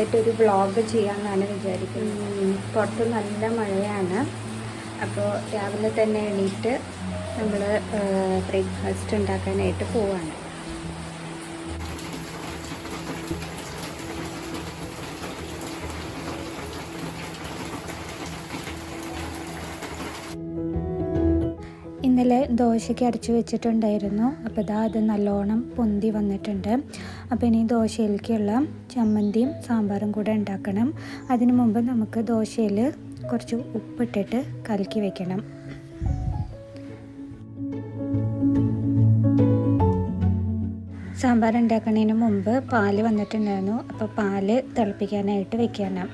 ആയിട്ടൊരു വ്ളോഗ് ചെയ്യാമെന്നാണ് വിചാരിക്കുന്നത്. പുറത്ത് നല്ല മഴയാണ്. അപ്പോൾ രാവിലെ തന്നെ എണീറ്റ് നമ്മൾ ബ്രേക്ക്ഫാസ്റ്റ് ഉണ്ടാക്കാനായിട്ട് പോവാണ്. ഇന്നലെ ദോശയ്ക്ക് അരച്ച് വെച്ചിട്ടുണ്ടായിരുന്നു. അപ്പോൾ അത് നല്ലോണം പൊന്തി വന്നിട്ടുണ്ട്. അപ്പോൾ ഇനി ദോശയിലേക്കുള്ള ചമ്മന്തിയും സാമ്പാറും കൂടെ ഉണ്ടാക്കണം. അതിനു മുമ്പ് നമുക്ക് ദോശയിൽ കുറച്ച് ഉപ്പിട്ടിട്ട് കലക്കി വെക്കണം. സാമ്പാർ ഉണ്ടാക്കുന്നതിന് മുമ്പ് പാല് വന്നിട്ടുണ്ടായിരുന്നു. അപ്പോൾ പാല് തിളപ്പിക്കാനായിട്ട് വെക്കണം.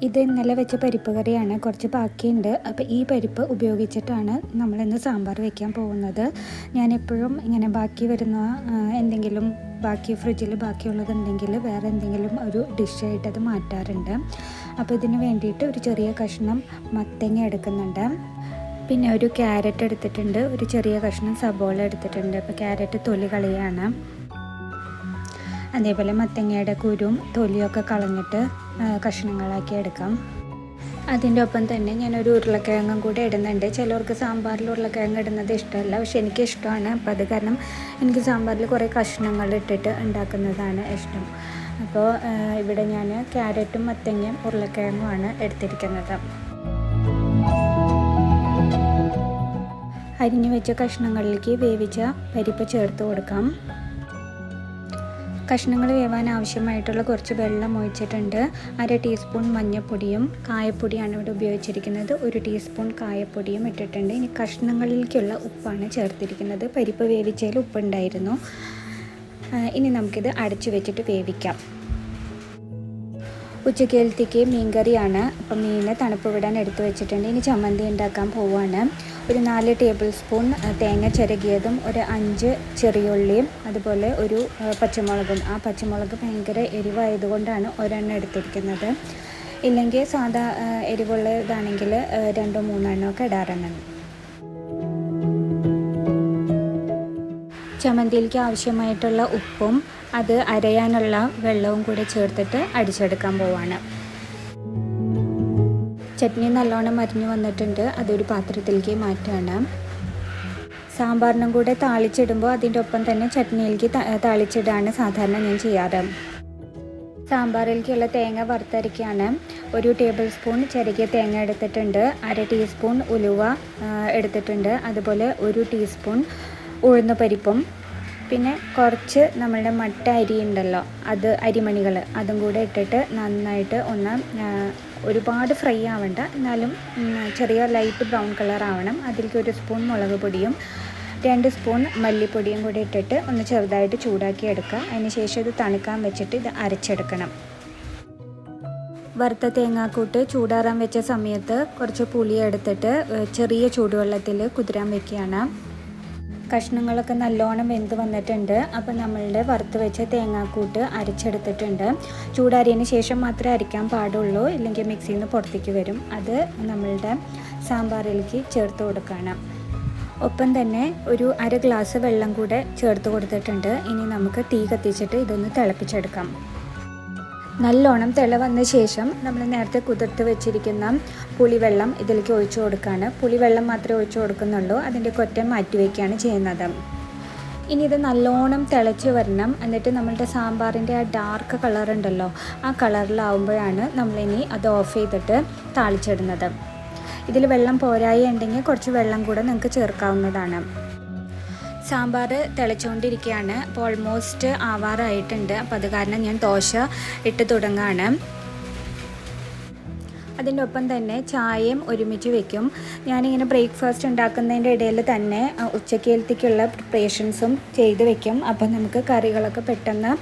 ഇത് ഇന്നലെ വെച്ച പരിപ്പ് കറിയാണ്, കുറച്ച് ബാക്കിയുണ്ട്. അപ്പോൾ ഈ പരിപ്പ് ഉപയോഗിച്ചിട്ടാണ് നമ്മളിന്ന് സാമ്പാർ വയ്ക്കാൻ പോകുന്നത്. ഞാനെപ്പോഴും ഇങ്ങനെ ബാക്കി വരുന്ന എന്തെങ്കിലും ഫ്രിഡ്ജിൽ ബാക്കിയുള്ളതുണ്ടെങ്കിൽ വേറെ എന്തെങ്കിലും ഒരു ഡിഷായിട്ട് അത് മാറ്റാറുണ്ട്. അപ്പോൾ ഇതിന് വേണ്ടിയിട്ട് ഒരു ചെറിയ കഷ്ണം മത്തങ്ങ എടുക്കുന്നുണ്ട്. പിന്നെ ഒരു ക്യാരറ്റ് എടുത്തിട്ടുണ്ട്, ഒരു ചെറിയ കഷ്ണം സബോള എടുത്തിട്ടുണ്ട്. അപ്പോൾ ക്യാരറ്റ് തൊലി കളയാണ്. അതേപോലെ മത്തങ്ങയുടെ കുരും തൊലിയൊക്കെ കളഞ്ഞിട്ട് കഷ്ണങ്ങളാക്കി എടുക്കാം. അതിൻ്റെ ഒപ്പം തന്നെ ഞാനൊരു ഉരുളക്കിഴങ്ങും കൂടെ ഇടുന്നുണ്ട്. ചിലർക്ക് സാമ്പാറിൽ ഉരുളക്കിഴങ്ങ് ഇടുന്നത് ഇഷ്ടമല്ല, പക്ഷെ എനിക്ക് ഇഷ്ടമാണ്. അപ്പോൾ അത് കാരണം എനിക്ക് സാമ്പാറിൽ കുറേ കഷ്ണങ്ങൾ ഇട്ടിട്ട് ഉണ്ടാക്കുന്നതാണ് ഇഷ്ടം. അപ്പോൾ ഇവിടെ ഞാൻ ക്യാരറ്റും മത്തങ്ങയും ഉരുളക്കിഴങ്ങുമാണ് എടുത്തിരിക്കുന്നത്. അരിഞ്ഞു വെച്ച കഷ്ണങ്ങളിലേക്ക് വേവിച്ച പരിപ്പ് ചേർത്ത് കൊടുക്കാം. കഷ്ണങ്ങൾ വേവാൻ ആവശ്യമായിട്ടുള്ള കുറച്ച് വെള്ളം ഒഴിച്ചിട്ടുണ്ട്. 1/2 ടീസ്പൂൺ മഞ്ഞൾപ്പൊടിയും കായപ്പൊടിയാണ് ഇവിടെ ഉപയോഗിച്ചിരിക്കുന്നത്. 1 ടീസ്പൂൺ കായപ്പൊടിയും ഇട്ടിട്ടുണ്ട്. ഇനി കഷ്ണങ്ങളിലേക്കുള്ള ഉപ്പാണ് ചേർത്തിരിക്കുന്നത്. പരിപ്പ് വേവിച്ചതിൽ ഉപ്പുണ്ടായിരുന്നു. ഇനി നമുക്കിത് അടച്ചു വെച്ചിട്ട് വേവിക്കാം. ഉച്ചക്കേലത്തേക്ക് മീൻകറിയാണ്. അപ്പം മീൻ തണുപ്പ് വിടാൻ എടുത്തു വെച്ചിട്ടുണ്ട്. ഇനി ചമ്മന്തി ഉണ്ടാക്കാൻ പോവുകയാണ്. ഒരു 4 ടേബിൾ സ്പൂൺ തേങ്ങ ചിരകിയതും, ഒരു 5 ചെറിയുള്ളിയും, അതുപോലെ ഒരു പച്ചമുളകും. ആ പച്ചമുളക് ഭയങ്കര എരിവായതുകൊണ്ടാണ് ഒരെണ്ണം എടുത്തിരിക്കുന്നത്. ഇല്ലെങ്കിൽ സാധാ എരിവുള്ള ഇതാണെങ്കിൽ 2-3 എണ്ണമൊക്കെ ഇടാറുണ്ട്. ചമ്മന്തിയിലേക്ക് ആവശ്യമായിട്ടുള്ള ഉപ്പും അത് അരയാനുള്ള വെള്ളവും കൂടെ ചേർത്തിട്ട് അടിച്ചെടുക്കാൻ പോവാണ്. ചട്നി നല്ലോണം അരിഞ്ഞു വന്നിട്ടുണ്ട്. അതൊരു പാത്രത്തിലേക്ക് മാറ്റുകയാണ്. സാമ്പാറിനും കൂടെ താളിച്ചിടുമ്പോൾ അതിൻ്റെ ഒപ്പം തന്നെ ചട്നിയിലേക്ക് താളിച്ചിടാണ് സാധാരണ ഞാൻ ചെയ്യാറ്. സാമ്പാറിലേക്കുള്ള തേങ്ങ വറുത്തരയ്ക്കാണ്. 1 ടേബിൾ സ്പൂൺ ചിരകിയ തേങ്ങ എടുത്തിട്ടുണ്ട്. 1/2 ടീസ്പൂൺ ഉലുവ എടുത്തിട്ടുണ്ട്. അതുപോലെ 1 ടീസ്പൂൺ ഉഴുന്ന് പരിപ്പും, പിന്നെ കുറച്ച് നമ്മളുടെ മട്ട അരി ഉണ്ടല്ലോ, അത് അരിമണികൾ, അതും കൂടെ ഇട്ടിട്ട് നന്നായിട്ട് ഒന്ന് ഒരുപാട് ഫ്രൈ ആവണ്ട, എന്നാലും ചെറിയ ലൈറ്റ് ബ്രൗൺ കളർ ആവണം. അതിലേക്ക് 1 സ്പൂൺ മുളക് പൊടിയും 2 സ്പൂൺ മല്ലിപ്പൊടിയും കൂടി ഇട്ടിട്ട് ഒന്ന് ചെറുതായിട്ട് ചൂടാക്കി എടുക്കുക. അതിന് ശേഷം ഇത് തണുക്കാൻ വെച്ചിട്ട് ഇത് അരച്ചെടുക്കണം. വറുത്ത തേങ്ങാക്കൂട്ട് ചൂടാറാൻ വെച്ച സമയത്ത് കുറച്ച് പുളി എടുത്തിട്ട് ചെറിയ ചൂടുവെള്ളത്തിൽ കുതിരാൻ വെക്കുകയാണ്. കഷ്ണങ്ങളൊക്കെ നല്ലോണം വെന്ത് വന്നിട്ടുണ്ട്. അപ്പോൾ നമ്മളുടെ വറുത്ത് വെച്ച തേങ്ങാക്കൂട്ട് അരച്ചെടുത്തിട്ടുണ്ട്. ചൂടാറിയതിന് ശേഷം മാത്രമേ അരയ്ക്കാൻ പാടുള്ളൂ, ഇല്ലെങ്കിൽ മിക്സിയിൽ നിന്ന് പുറത്തേക്ക് വരും. അത് നമ്മളുടെ സാമ്പാറിലേക്ക് ചേർത്ത് കൊടുക്കണം. ഒപ്പം തന്നെ ഒരു 1/2 ഗ്ലാസ് വെള്ളം കൂടെ ചേർത്ത് കൊടുത്തിട്ടുണ്ട്. ഇനി നമുക്ക് തീ കത്തിച്ചിട്ട് ഇതൊന്ന് തിളപ്പിച്ചെടുക്കാം. നല്ലോണം തിള വന്ന ശേഷം നമ്മൾ നേരത്തെ കുതിർത്ത് വെച്ചിരിക്കുന്ന പുളിവെള്ളം ഇതിലേക്ക് ഒഴിച്ചു കൊടുക്കുകയാണ്. പുളിവെള്ളം മാത്രമേ ഒഴിച്ചു കൊടുക്കുന്നുള്ളൂ, അതിൻ്റെ കൊറ്റൻ മാറ്റി വയ്ക്കുകയാണ് ചെയ്യുന്നത്. ഇനി ഇത് നല്ലോണം തിളച്ച് വരണം. എന്നിട്ട് നമ്മളുടെ സാമ്പാറിൻ്റെ ആ ഡാർക്ക് കളർ ഉണ്ടല്ലോ, ആ കളറിലാവുമ്പോഴാണ് നമ്മളിനി അത് ഓഫ് ചെയ്തിട്ട് താളിച്ചിടുന്നത്. ഇതിൽ വെള്ളം പോരായി ഉണ്ടെങ്കിൽ കുറച്ച് വെള്ളം കൂടെ നിങ്ങൾക്ക് ചേർക്കാവുന്നതാണ്. സാമ്പാർ തിളച്ചുകൊണ്ടിരിക്കുകയാണ്. അപ്പോൾ ഓൾമോസ്റ്റ് ആവാറായിട്ടുണ്ട്. അപ്പോൾ അത് കാരണം ഞാൻ ദോശ ഇട്ട് തുടങ്ങുകയാണ്. അതിൻ്റെ ഒപ്പം തന്നെ ചായയും ഒരുമിച്ച് വെക്കും. ഞാനിങ്ങനെ ബ്രേക്ക്ഫാസ്റ്റ് ഉണ്ടാക്കുന്നതിൻ്റെ ഇടയിൽ തന്നെ ഉച്ചക്കേലത്തേക്കുള്ള പ്രിപ്പറേഷൻസും ചെയ്ത് വെക്കും. അപ്പം നമുക്ക് കറികളൊക്കെ പെട്ടെന്ന്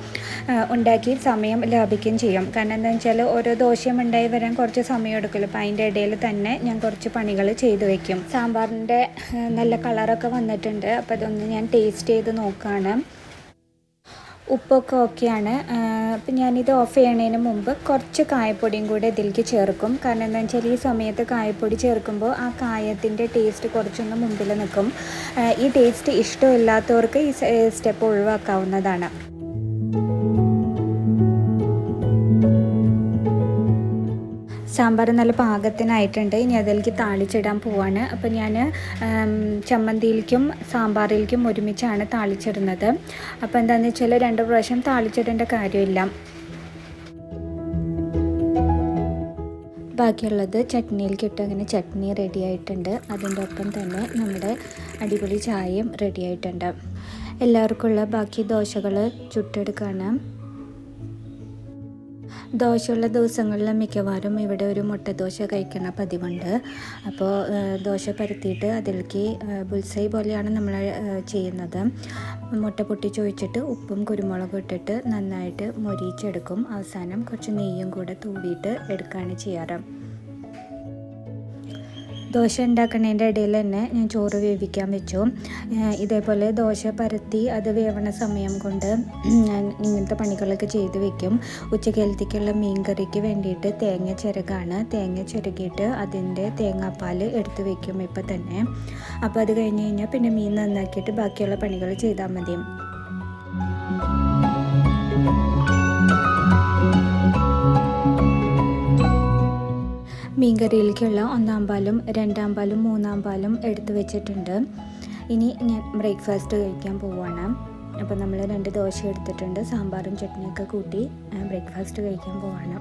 ഉണ്ടാക്കി സമയം ലാഭിക്കുകയും ചെയ്യും. കാരണം എന്താണെന്ന് വെച്ചാൽ ഓരോ ദോശയും ഉണ്ടായി വരാൻ കുറച്ച് സമയം എടുക്കുമല്ലോ. അപ്പോൾ അതിൻ്റെ ഇടയിൽ തന്നെ ഞാൻ കുറച്ച് പണികൾ ചെയ്ത് വെക്കും. സാമ്പാറിൻ്റെ നല്ല കളറൊക്കെ വന്നിട്ടുണ്ട്. അപ്പോൾ അതൊന്ന് ഞാൻ ടേസ്റ്റ് ചെയ്ത് നോക്കുകയാണ്. ഉപ്പൊക്കെ ഓക്കെയാണ്. അപ്പം ഞാനിത് ഓഫ് ചെയ്യണതിന് മുമ്പ് കുറച്ച് കായപ്പൊടിയും കൂടെ ഇതിലേക്ക് ചേർക്കും. കാരണം എന്താണെന്ന് വെച്ചാൽ ഈ സമയത്ത് കായപ്പൊടി ചേർക്കുമ്പോൾ ആ കായത്തിൻ്റെ ടേസ്റ്റ് കുറച്ചൊന്ന് മുമ്പിൽ നിൽക്കും. ഈ ടേസ്റ്റ് ഇഷ്ടമില്ലാത്തവർക്ക് ഈ സ്റ്റെപ്പ് ഒഴിവാക്കാവുന്നതാണ്. സാമ്പാർ നല്ല പാകത്തിനായിട്ടുണ്ട്. ഇനി അതിലേക്ക് താളിച്ചിടാൻ പോവാണ്. അപ്പോൾ ഞാൻ ചമ്മന്തിയിലേക്കും സാമ്പാറിലേക്കും ഒരുമിച്ചാണ് താളിച്ചിടുന്നത്. അപ്പോൾ എന്താണെന്ന് വെച്ചാൽ 2 പ്രാവശ്യം താളിച്ചിടേണ്ട കാര്യമില്ല. ബാക്കിയുള്ളത് ചട്നിയിലേക്ക് ഇട്ട് അങ്ങനെ ചട്നി റെഡി ആയിട്ടുണ്ട്. അതിൻ്റെ ഒപ്പം തന്നെ നമ്മുടെ അടിപൊളി ചായയും റെഡി ആയിട്ടുണ്ട്. എല്ലാവർക്കുമുള്ള ബാക്കി ദോശകൾ ചുട്ടെടുക്കുകയാണ്. ദോശയുള്ള ദിവസങ്ങളിൽ മിക്കവാറും ഇവിടെ ഒരു മുട്ട ദോശ കഴിക്കണ പതിവുണ്ട്. അപ്പോൾ ദോശ പരത്തിയിട്ട് അതിലേക്ക് ബുൾസൈ പോലെയാണ് നമ്മൾ ചെയ്യുന്നത്. മുട്ട പൊട്ടിച്ചൊഴിച്ചിട്ട് ഉപ്പും കുരുമുളകും ഇട്ടിട്ട് നന്നായിട്ട് മൊരിച്ചെടുക്കും. അവസാനം കുറച്ച് നെയ്യും കൂടെ തൂവിയിട്ട് എടുക്കുകയാണ് ചെയ്യാറ്. ദോശ ഉണ്ടാക്കുന്നതിൻ്റെ ഇടയിൽ തന്നെ ഞാൻ ചോറ് വേവിക്കാൻ വെച്ചു. ഇതേപോലെ ദോശ പരത്തി അത് വേവണ സമയം കൊണ്ട് ഞാൻ ഇങ്ങനത്തെ പണികളൊക്കെ ചെയ്ത് വെക്കും. ഉച്ചക്കലത്തേക്കുള്ള മീൻ കറിക്ക് വേണ്ടിയിട്ട് തേങ്ങ ചിരകാണ്. തേങ്ങ ചിരകിയിട്ട് അതിൻ്റെ തേങ്ങാപ്പാൽ എടുത്ത് വെക്കും ഇപ്പം തന്നെ. അപ്പോൾ അത് കഴിഞ്ഞ് കഴിഞ്ഞാൽ പിന്നെ മീൻ നന്നാക്കിയിട്ട് ബാക്കിയുള്ള പണികൾ ചെയ്താൽ മതി. മീൻകറിയിലേക്കുള്ള 1-ാം പാലും 2-ാം പാലും 3-ാം പാലും എടുത്ത് വെച്ചിട്ടുണ്ട്. ഇനി ഞാൻ ബ്രേക്ക്ഫാസ്റ്റ് കഴിക്കാൻ പോവുകയാണ്. അപ്പോൾ നമ്മൾ 2 ദോശ എടുത്തിട്ടുണ്ട്. സാമ്പാറും ചട്നിയൊക്കെ കൂട്ടി ബ്രേക്ക്ഫാസ്റ്റ് കഴിക്കാൻ പോവുകയാണ്.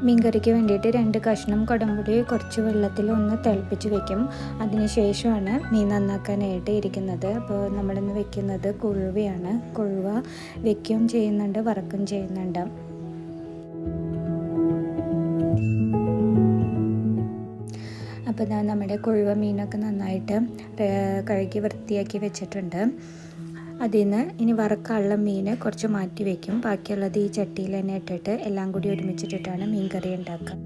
മീൻകറിക്ക് വേണ്ടിയിട്ട് 2 കഷ്ണം കുടംപുളി കുറച്ച് വെള്ളത്തിൽ ഒന്ന് തിളപ്പിച്ച് വെക്കും. അതിനുശേഷമാണ് മീൻ നന്നാക്കാനായിട്ട് ഇരിക്കുന്നത്. അപ്പോൾ നമ്മളിന്ന് വെക്കുന്നത് കൊഴുവയാണ്. കൊഴുവ വെക്കുകയും ചെയ്യുന്നുണ്ട്, വറക്കുകയും ചെയ്യുന്നുണ്ട്. അപ്പോൾ നമ്മുടെ കൊഴുവ മീനൊക്കെ നന്നായിട്ട് കഴുകി വൃത്തിയാക്കി വെച്ചിട്ടുണ്ട്. അതിൽ നിന്ന് ഇനി വറക്കാനുള്ള മീൻ കുറച്ച് മാറ്റി വയ്ക്കും. ബാക്കിയുള്ളത് ഈ ചട്ടിയിൽ തന്നെ ഇട്ടിട്ട് എല്ലാം കൂടി ഒരുമിച്ചിട്ടിട്ടാണ് മീൻ കറി ഉണ്ടാക്കുക.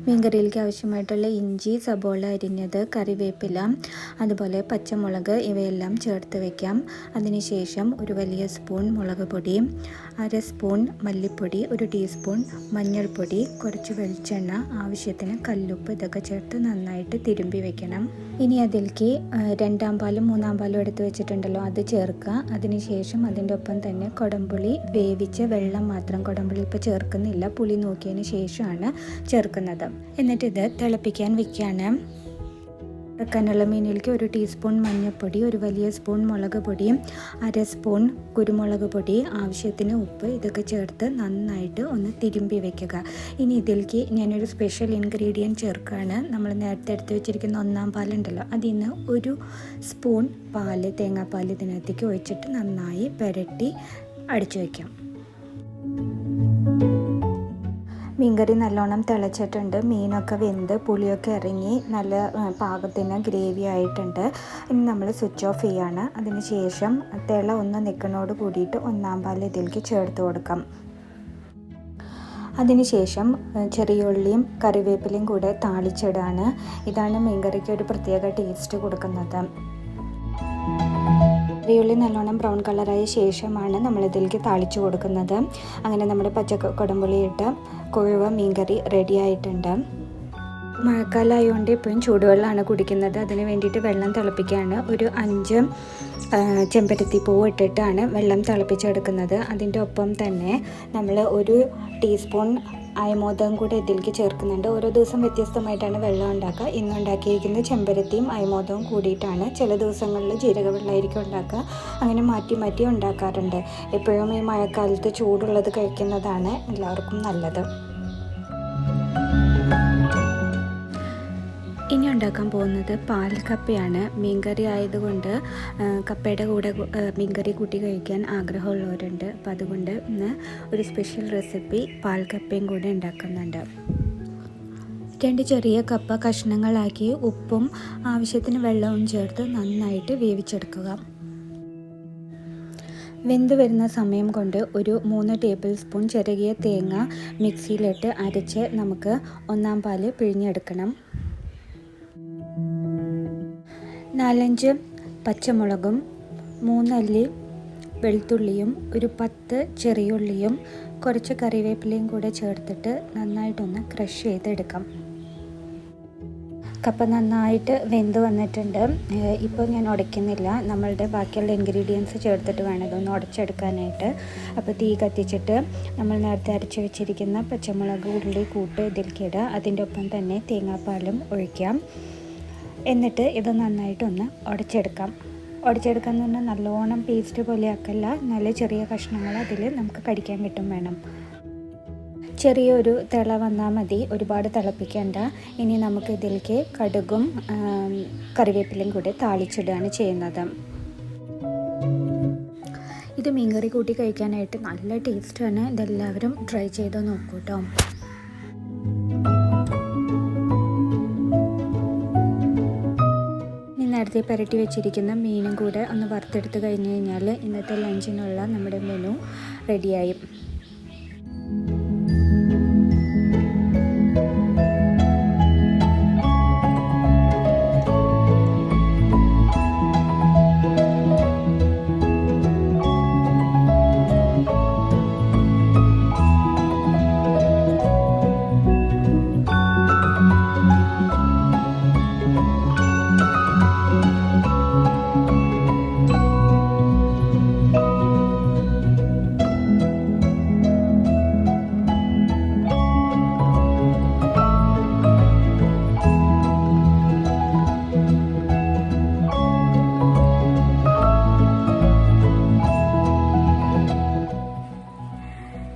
മീൻകറിയിലേക്ക് ആവശ്യമായിട്ടുള്ള ഇഞ്ചി, സബോള അരിഞ്ഞത്, കറിവേപ്പില, അതുപോലെ പച്ചമുളക് ഇവയെല്ലാം ചേർത്ത് വയ്ക്കാം. അതിനുശേഷം ഒരു വലിയ സ്പൂൺ മുളക് പൊടി, 1/2 സ്പൂൺ മല്ലിപ്പൊടി, 1 ടീസ്പൂൺ മഞ്ഞൾപ്പൊടി, കുറച്ച് വെളിച്ചെണ്ണ, ആവശ്യത്തിന് കല്ലുപ്പ് ഇതൊക്കെ ചേർത്ത് നന്നായിട്ട് തിരുമ്പി വെക്കണം. ഇനി അതിലേക്ക് 2-ാം പാലും 3-ാം പാലും എടുത്ത് വെച്ചിട്ടുണ്ടല്ലോ അത് ചേർക്കുക. അതിനുശേഷം അതിൻ്റെ ഒപ്പം തന്നെ കുടംപുളി വേവിച്ച വെള്ളം മാത്രം, കുടംപുളി ഇപ്പോൾ ചേർക്കുന്നില്ല, പുളി നോക്കിയതിന് ശേഷമാണ് ചേർക്കുന്നത്. എന്നിട്ട് ഇത് തിളപ്പിക്കാൻ വെക്കുകയാണ്. വറക്കാനുള്ള മീനിലേക്ക് 1 ടീസ്പൂൺ മഞ്ഞൾപ്പൊടി, 1 വലിയ സ്പൂൺ മുളക് പൊടി, 1/2 സ്പൂൺ കുരുമുളക് പൊടി, ആവശ്യത്തിന് ഉപ്പ് ഇതൊക്കെ ചേർത്ത് നന്നായിട്ട് ഒന്ന് തിരുമ്പി വെക്കുക. ഇനി ഇതിലേക്ക് ഞാനൊരു സ്പെഷ്യൽ ഇൻഗ്രീഡിയൻറ്റ് ചേർക്കുകയാണ്. നമ്മൾ നേരത്തെ എടുത്ത് വെച്ചിരിക്കുന്ന 1-ാം പാലുണ്ടല്ലോ അതിൽ നിന്ന് 1 സ്പൂൺ പാല്, തേങ്ങാപ്പാൽ ഇതിനകത്തേക്ക് ഒഴിച്ചിട്ട് നന്നായി പുരട്ടി അടിച്ചു വയ്ക്കാം. മീൻകറി നല്ലോണം തിളച്ചിട്ടുണ്ട്. മീനൊക്കെ വെന്ത് പുളിയൊക്കെ ഇറങ്ങി നല്ല പാകത്തിന് ഗ്രേവി ആയിട്ടുണ്ട്. ഇനി നമ്മൾ സ്വിച്ച് ഓഫ് ചെയ്യാണ്. അതിന് ശേഷം തിള ഒന്ന് നിൽക്കുന്നതോട് കൂടിയിട്ട് 1-ാം പാൽ ഇതിലേക്ക് ചേർത്ത് കൊടുക്കാം. അതിനുശേഷം ചെറിയ ഉള്ളിയും കറിവേപ്പിലയും കൂടെ താളിച്ചിടാണ്. ഇതാണ് മീൻകറിക്ക് ഒരു പ്രത്യേക ടേസ്റ്റ് കൊടുക്കുന്നത്. ചെറിയുള്ളി നല്ലോണം ബ്രൗൺ കളറായ ശേഷമാണ് നമ്മളിതിലേക്ക് താളിച്ചു കൊടുക്കുന്നത്. അങ്ങനെ നമ്മുടെ കുടംപുളിയിട്ട് കൊഴുവ മീൻകറി റെഡി ആയിട്ടുണ്ട്. മഴക്കാലമായതുകൊണ്ട് ഇപ്പോഴും ചൂടുവെള്ളമാണ് കുടിക്കുന്നത്. അതിന് വേണ്ടിയിട്ട് വെള്ളം തിളപ്പിക്കുകയാണ്. ഒരു 5 ചെമ്പരത്തി പൂവ് ഇട്ടിട്ടാണ് വെള്ളം തിളപ്പിച്ചെടുക്കുന്നത്. അതിൻ്റെ ഒപ്പം തന്നെ നമ്മൾ 1 ടീസ്പൂൺ അയമോദകം കൂടെ ഇതിലേക്ക് ചേർക്കുന്നുണ്ട്. ഓരോ ദിവസം വ്യത്യസ്തമായിട്ടാണ് വെള്ളം ഉണ്ടാക്കുക. ഇന്ന് ഉണ്ടാക്കിയിരിക്കുന്നത് ചെമ്പരത്തിയും അയമോദവും കൂടിയിട്ടാണ്. ചില ദിവസങ്ങളിൽ ജീരകവെള്ളമായിരിക്കും ഉണ്ടാക്കുക. അങ്ങനെ മാറ്റി മാറ്റി ഉണ്ടാക്കാറുണ്ട്. എപ്പോഴും ഈ മഴക്കാലത്ത് ചൂടുള്ളത് കഴിക്കുന്നതാണ് എല്ലാവർക്കും നല്ലത്. ഇനി ഉണ്ടാക്കാൻ പോകുന്നത് പാൽ കപ്പയാണ്. മീൻകറി ആയതുകൊണ്ട് കപ്പയുടെ കൂടെ മീൻകറി കൂട്ടി കഴിക്കാൻ ആഗ്രഹമുള്ളവരുണ്ട്. അപ്പോൾ അതുകൊണ്ട് ഇന്ന് ഒരു സ്പെഷ്യൽ റെസിപ്പി പാൽ കപ്പയും കൂടെ ഉണ്ടാക്കുന്നുണ്ട്. 2 ചെറിയ കപ്പ കഷ്ണങ്ങളാക്കി ഉപ്പും ആവശ്യത്തിന് വെള്ളവും ചേർത്ത് നന്നായിട്ട് വേവിച്ചെടുക്കുക. വെന്ത് വരുന്ന സമയം കൊണ്ട് ഒരു 3 ടേബിൾ സ്പൂൺ ചിരകിയ തേങ്ങ മിക്സിയിലിട്ട് അരച്ച് നമുക്ക് 1-ാം പാൽ പിഴിഞ്ഞെടുക്കണം. 4-5 പച്ചമുളകും 3 അല്ലി വെളുത്തുള്ളിയും ഒരു 10 ചെറിയുള്ളിയും കുറച്ച് കറിവേപ്പിലയും കൂടെ ചേർത്തിട്ട് നന്നായിട്ടൊന്ന് ക്രഷ് ചെയ്തെടുക്കാം. കപ്പ നന്നായിട്ട് വെന്ത് വന്നിട്ടുണ്ട്. ഇപ്പോൾ ഞാൻ ഉടയ്ക്കുന്നില്ല, നമ്മളുടെ ബാക്കിയുള്ള ഇൻഗ്രീഡിയൻസ് ചേർത്തിട്ട് വേണം ഇതൊന്ന് ഉടച്ചെടുക്കാനായിട്ട്. അപ്പോൾ തീ കത്തിച്ചിട്ട് നമ്മൾ നേരത്തെ അരച്ച് വെച്ചിരിക്കുന്ന പച്ചമുളക് ഉള്ളി കൂട്ട് ഇതിലേക്ക് ഇടുക. അതിൻ്റെ ഒപ്പം തന്നെ തേങ്ങാപ്പാലും ഒഴിക്കാം. എന്നിട്ട് ഇത് നന്നായിട്ടൊന്ന് ഉടച്ചെടുക്കാം. ഉടച്ചെടുക്കാമെന്ന് പറഞ്ഞാൽ നല്ലോണം പേസ്റ്റ് പോലെ ആക്കല്ല, നല്ല ചെറിയ കഷ്ണങ്ങൾ അതിൽ നമുക്ക് കടിക്കാൻ കിട്ടും വേണം. ചെറിയൊരു തിള വന്നാൽ മതി, ഒരുപാട് തിളപ്പിക്കേണ്ട. ഇനി നമുക്ക് ഇതിലേക്ക് കടുകും കറിവേപ്പിലയും കൂടി താളിച്ചിടുകയാണ് ചെയ്യുന്നത്. ഇത് മീൻകറി കൂട്ടി കഴിക്കാനായിട്ട് നല്ല ടേസ്റ്റാണ്. ഇതെല്ലാവരും ട്രൈ ചെയ്ത് നോക്കൂ കേട്ടോ. നേരത്തെ പുരട്ടി വെച്ചിരിക്കുന്ന മീനും കൂടെ ഒന്ന് വറുത്തെടുത്ത് കഴിഞ്ഞ് കഴിഞ്ഞാൽ ഇന്നത്തെ ലഞ്ചിനുള്ള നമ്മുടെ മെനു റെഡിയായി.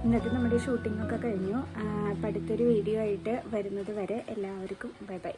ഇന്നത്തെ നമ്മുടെ ഷൂട്ടിങ്ങൊക്കെ കഴിഞ്ഞു. അപ്പോൾ അടുത്തൊരു വീഡിയോ ആയിട്ട് വരുന്നത് വരെ എല്ലാവർക്കും ബൈ ബൈ.